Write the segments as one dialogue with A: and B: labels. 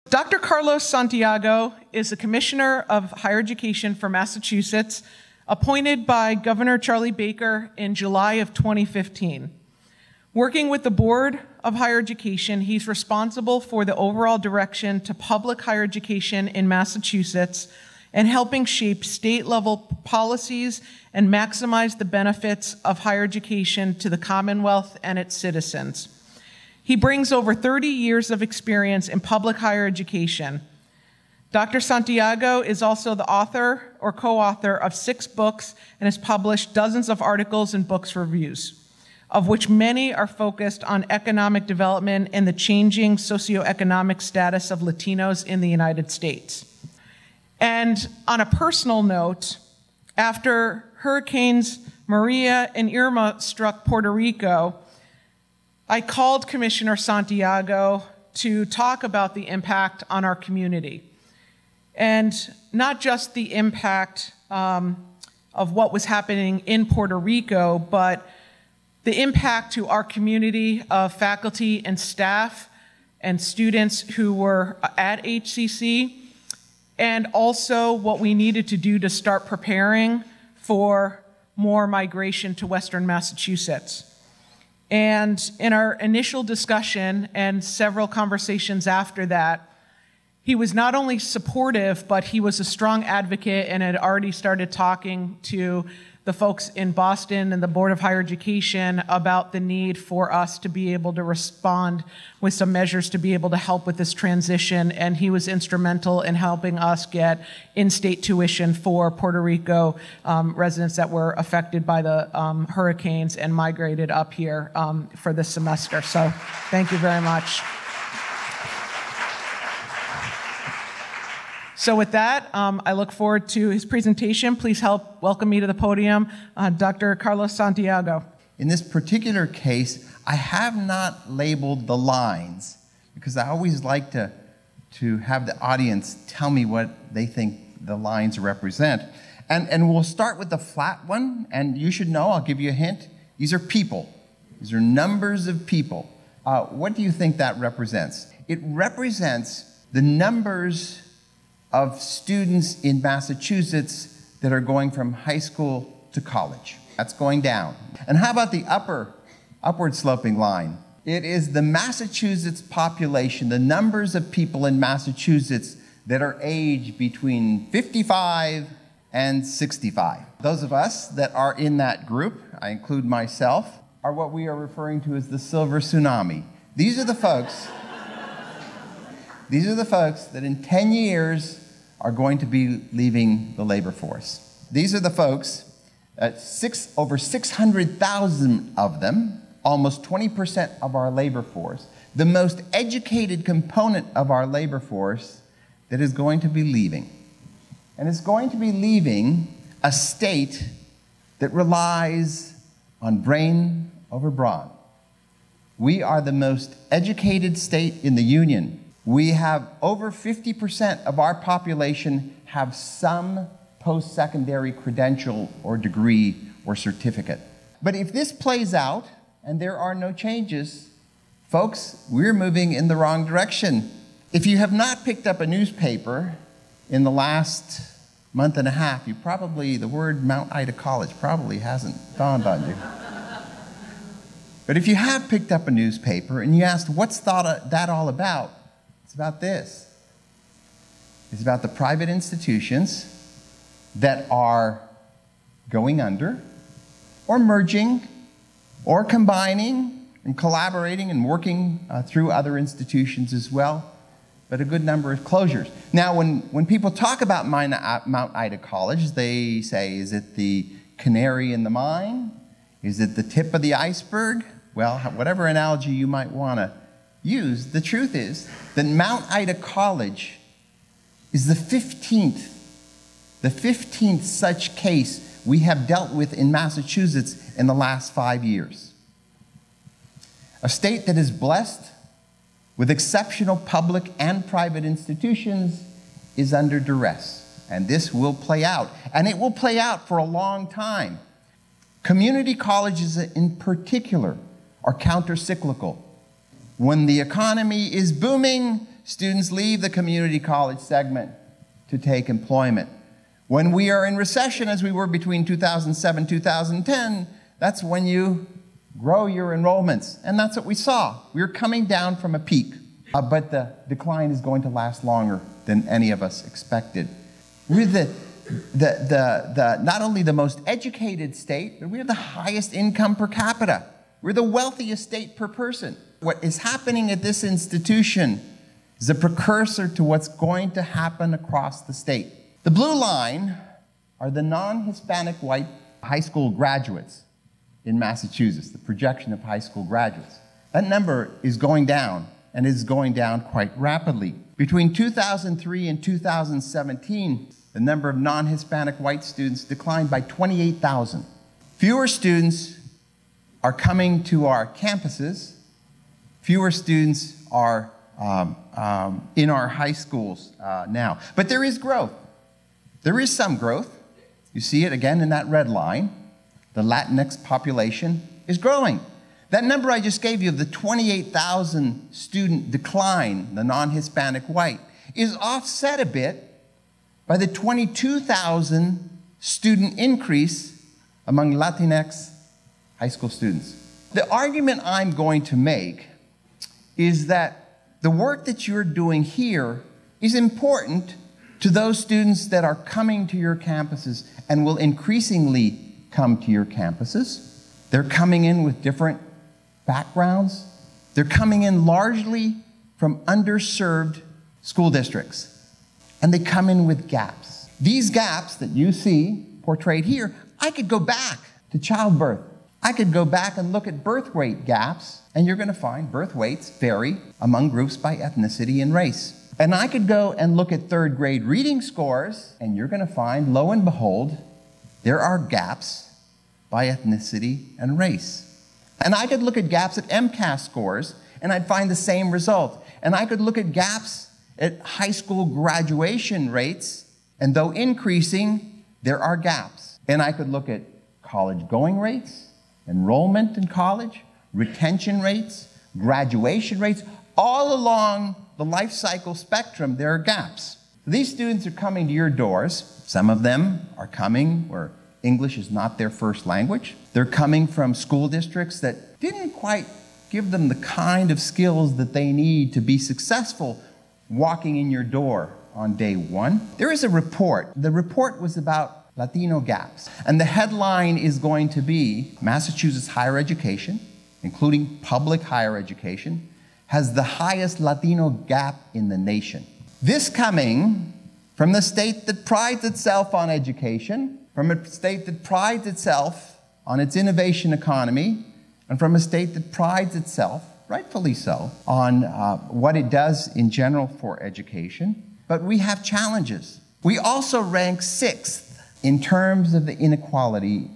A: Dr. Carlos Santiago is the Commissioner of Higher Education for Massachusetts, appointed by Governor Charlie Baker in July of 2015. Working with the Board of Higher Education, he's responsible for the overall direction to public higher education in Massachusetts and helping shape state-level policies and maximize the benefits of higher education to the Commonwealth and its citizens. He brings over 30 years of experience in public higher education. Dr. Santiago is also the author or co-author of 6 books and has published dozens of articles and books reviews, of which many are focused on economic development and the changing socioeconomic status of Latinos in the United States. And on a personal note, after Hurricanes Maria and Irma struck Puerto Rico, I called Commissioner Santiago to talk about the impact on our community. And not just the impact of what was happening in Puerto Rico, but the impact to our community of faculty and staff and students who were at HCC, and also what we needed to do to start preparing for more migration to Western Massachusetts. And in our initial discussion and several conversations after that, he was not only supportive, but he was a strong advocate and had already started talking to the folks in Boston and the Board of Higher Education about the need for us to be able to respond with some measures to be able to help with this transition. And he was instrumental in helping us get in-state tuition for Puerto Rico residents that were affected by the hurricanes and migrated up here for this semester. So thank you very much. So with that, I look forward to his presentation. Please help welcome me to the podium, Dr. Carlos Santiago.
B: In this particular case, I have not labeled the lines because I always like to have the audience tell me what they think the lines represent. And we'll start with the flat one, and you should know, I'll give you a hint, these are people. These are numbers of people. What do you think that represents? It represents the numbers of students in Massachusetts that are going from high school to college. That's going down. And how about the upward sloping line? It is the Massachusetts population, the numbers of people in Massachusetts that are aged between 55 and 65. Those of us that are in that group, I include myself, are what we are referring to as the silver tsunami. These are the folks that in 10 years are going to be leaving the labor force. These are the folks, over 600,000 of them, almost 20% of our labor force, the most educated component of our labor force that is going to be leaving. And it's going to be leaving a state that relies on brain over brawn. We are the most educated state in the Union. We have over 50% of our population have some post-secondary credential or degree or certificate. But if this plays out and there are no changes, folks, we're moving in the wrong direction. If you have not picked up a newspaper in the last month and a half, the word Mount Ida College probably hasn't dawned on you. But if you have picked up a newspaper and you asked, what's that all about? It's about this. It's about the private institutions that are going under, or merging, or combining, and collaborating and working through other institutions as well, but a good number of closures. Now, when people talk about Mount Ida College, they say, is it the canary in the mine? Is it the tip of the iceberg? Well, whatever analogy you might want to use, the truth is that Mount Ida College is the 15th such case we have dealt with in Massachusetts in the last 5 years. A state that is blessed with exceptional public and private institutions is under duress, and this will play out, and it will play out for a long time. Community colleges in particular are counter-cyclical. When the economy is booming, students leave the community college segment to take employment. When we are in recession, as we were between 2007 and 2010, that's when you grow your enrollments. And that's what we saw. We were coming down from a peak, but the decline is going to last longer than any of us expected. We're not only the most educated state, but we're the highest income per capita. We're the wealthiest state per person. What is happening at this institution is a precursor to what's going to happen across the state. The blue line are the non-Hispanic white high school graduates in Massachusetts, the projection of high school graduates. That number is going down, and is going down quite rapidly. Between 2003 and 2017, the number of non-Hispanic white students declined by 28,000. Fewer students are coming to our campuses. Fewer students are in our high schools now. But there is growth. There is some growth. You see it again in that red line. The Latinx population is growing. That number I just gave you of the 28,000 student decline, the non-Hispanic white, is offset a bit by the 22,000 student increase among Latinx high school students. The argument I'm going to make is that the work that you're doing here is important to those students that are coming to your campuses and will increasingly come to your campuses. They're coming in with different backgrounds. They're coming in largely from underserved school districts, and they come in with gaps. These gaps that you see portrayed here, I could go back to childbirth. I could go back and look at birth weight gaps, and you're going to find birth weights vary among groups by ethnicity and race. And I could go and look at third grade reading scores, and you're going to find, lo and behold, there are gaps by ethnicity and race. And I could look at gaps at MCAS scores, and I'd find the same result. And I could look at gaps at high school graduation rates, and though increasing, there are gaps. And I could look at college going rates, enrollment in college, retention rates, graduation rates, all along the life cycle spectrum, there are gaps. These students are coming to your doors. Some of them are coming where English is not their first language. They're coming from school districts that didn't quite give them the kind of skills that they need to be successful walking in your door on day one. There is a report. The report was about Latino gaps. And the headline is going to be, Massachusetts higher education, including public higher education, has the highest Latino gap in the nation. This coming from the state that prides itself on education, from a state that prides itself on its innovation economy, and from a state that prides itself, rightfully so, on what it does in general for education. But we have challenges. We also rank 6th in terms of the inequality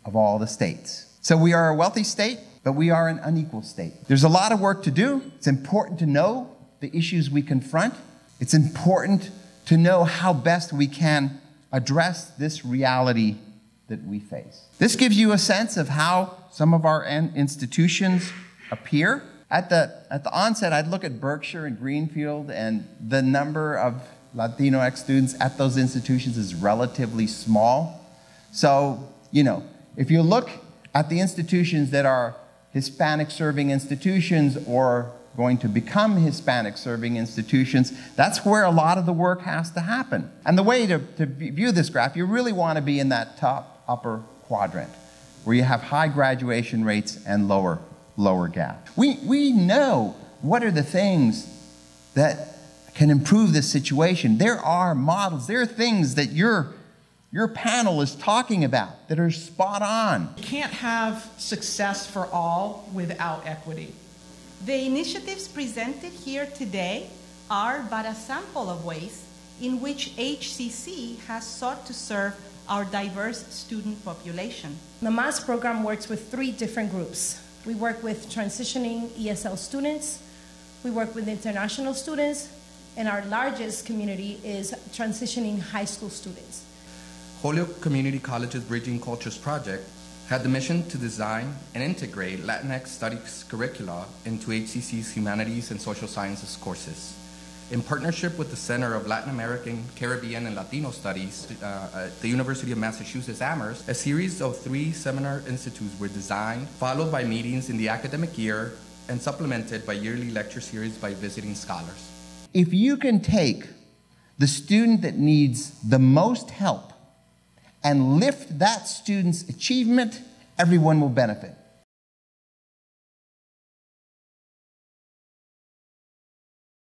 B: of all the states. So we are a wealthy state, but we are an unequal state. There's a lot of work to do. It's important to know the issues we confront. It's important to know how best we can address this reality that we face. This gives you a sense of how some of our institutions appear. At the onset, I'd look at Berkshire and Greenfield, and the number of Latinx students at those institutions is relatively small. So, if you look at the institutions that are Hispanic serving institutions or going to become Hispanic serving institutions, that's where a lot of the work has to happen. And the way to view this graph, you really want to be in that top upper quadrant where you have high graduation rates and lower gap. We know what are the things that can improve this situation. There are models, there are things that your panel is talking about that are spot on.
A: You can't have success for all without equity.
C: The initiatives presented here today are but a sample of ways in which HCC has sought to serve our diverse student population.
D: The MAS program works with 3 different groups. We work with transitioning ESL students, we work with international students, and our largest community is transitioning high school students.
E: Holyoke Community College's Bridging Cultures project had the mission to design and integrate Latinx studies curricula into HCC's humanities and social sciences courses. In partnership with the Center of Latin American, Caribbean, and Latino Studies at the University of Massachusetts Amherst, a series of 3 seminar institutes were designed, followed by meetings in the academic year, and supplemented by yearly lecture series by visiting scholars.
B: If you can take the student that needs the most help and lift that student's achievement, everyone will benefit.